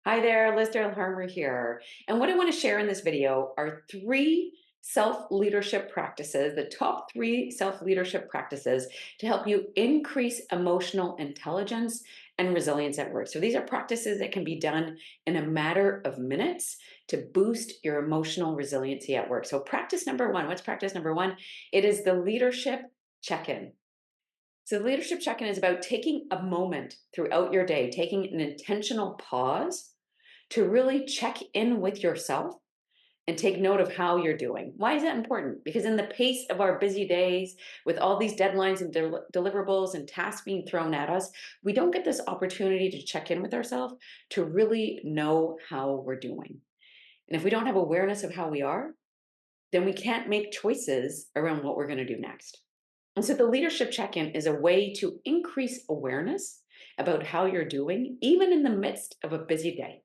Hi there, Liz Harmer here. And what I want to share in this video are three self-leadership practices, the top three self-leadership practices to help you increase emotional intelligence and resilience at work. So these are practices that can be done in a matter of minutes to boost your emotional resiliency at work. So practice number one, what's practice number one? It is the leadership check-in. So the leadership check-in is about taking a moment throughout your day, taking an intentional pause to really check in with yourself and take note of how you're doing. Why is that important? Because in the pace of our busy days, with all these deadlines and deliverables and tasks being thrown at us, we don't get this opportunity to check in with ourselves to really know how we're doing. And if we don't have awareness of how we are, then we can't make choices around what we're going to do next. And so the leadership check in is a way to increase awareness about how you're doing, even in the midst of a busy day.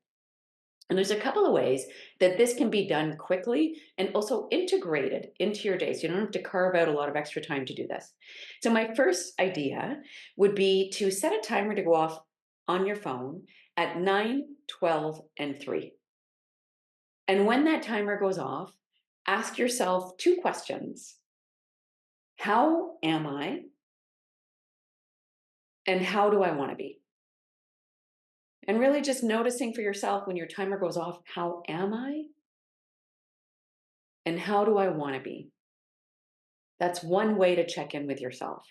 And there's a couple of ways that this can be done quickly and also integrated into your day. So you don't have to carve out a lot of extra time to do this. So my first idea would be to set a timer to go off on your phone at 9, 12, and 3. And when that timer goes off, ask yourself two questions. How am I? And how do I want to be? And really just noticing for yourself when your timer goes off, how am I? And how do I want to be? That's one way to check in with yourself.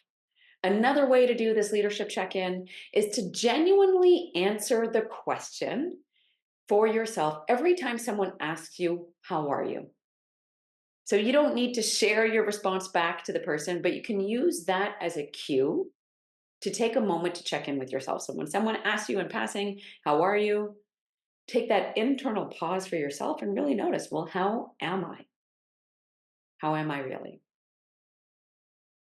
Another way to do this leadership check in is to genuinely answer the question for yourself every time someone asks you, how are you? So you don't need to share your response back to the person, but you can use that as a cue to take a moment to check in with yourself. So when someone asks you in passing, how are you? Take that internal pause for yourself and really notice, well, how am I? How am I really?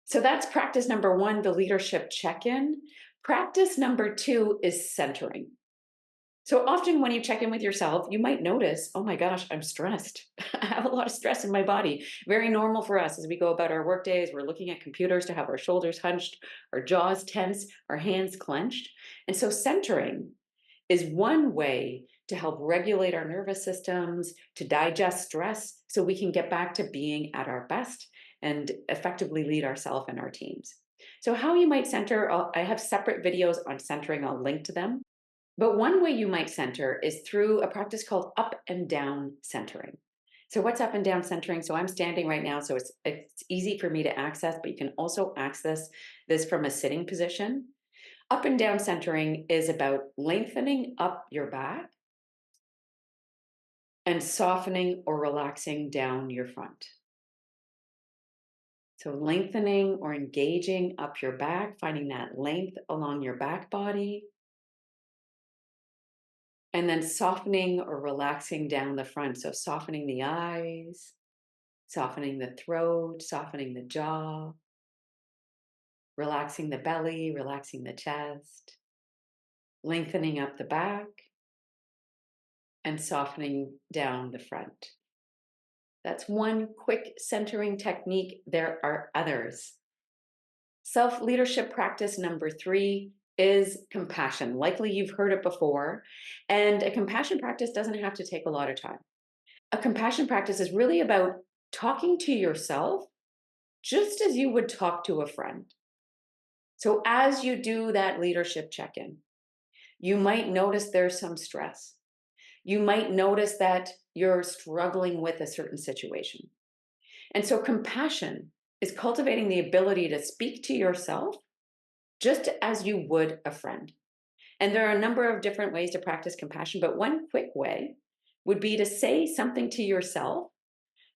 So that's practice number one, the leadership check in. Practice number two is centering. So often when you check in with yourself, you might notice, oh my gosh, I'm stressed. I have a lot of stress in my body. Very normal for us as we go about our work days. We're looking at computers to have our shoulders hunched, our jaws tense, our hands clenched. And so centering is one way to help regulate our nervous systems, to digest stress so we can get back to being at our best and effectively lead ourselves and our teams. So how you might center, I have separate videos on centering, I'll link to them. But one way you might center is through a practice called up and down centering. So what's up and down centering? So I'm standing right now, so it's easy for me to access, but you can also access this from a sitting position. Up and down centering is about lengthening up your back and softening or relaxing down your front. So lengthening or engaging up your back, finding that length along your back body, and then softening or relaxing down the front. So softening the eyes, softening the throat, softening the jaw, relaxing the belly, relaxing the chest, lengthening up the back, and softening down the front. That's one quick centering technique. There are others. Self-leadership practice number three is compassion. Likely you've heard it before. And a compassion practice doesn't have to take a lot of time. A compassion practice is really about talking to yourself just as you would talk to a friend. So as you do that leadership check-in, you might notice there's some stress. You might notice that you're struggling with a certain situation. And so compassion is cultivating the ability to speak to yourself just as you would a friend. And there are a number of different ways to practice compassion, but one quick way would be to say something to yourself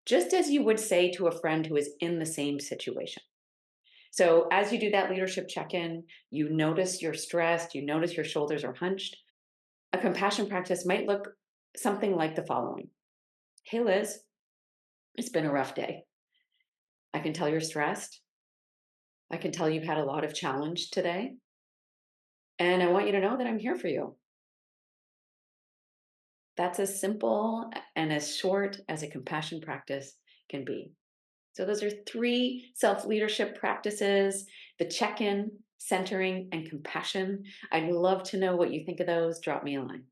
just as you would say to a friend who is in the same situation. So as you do that leadership check-in, you notice you're stressed, you notice your shoulders are hunched. A compassion practice might look something like the following. Hey, Liz, it's been a rough day. I can tell you're stressed. I can tell you've had a lot of challenge today. And I want you to know that I'm here for you. That's as simple and as short as a compassion practice can be. So those are three self-leadership practices: the check-in, centering, and compassion. I'd love to know what you think of those. Drop me a line.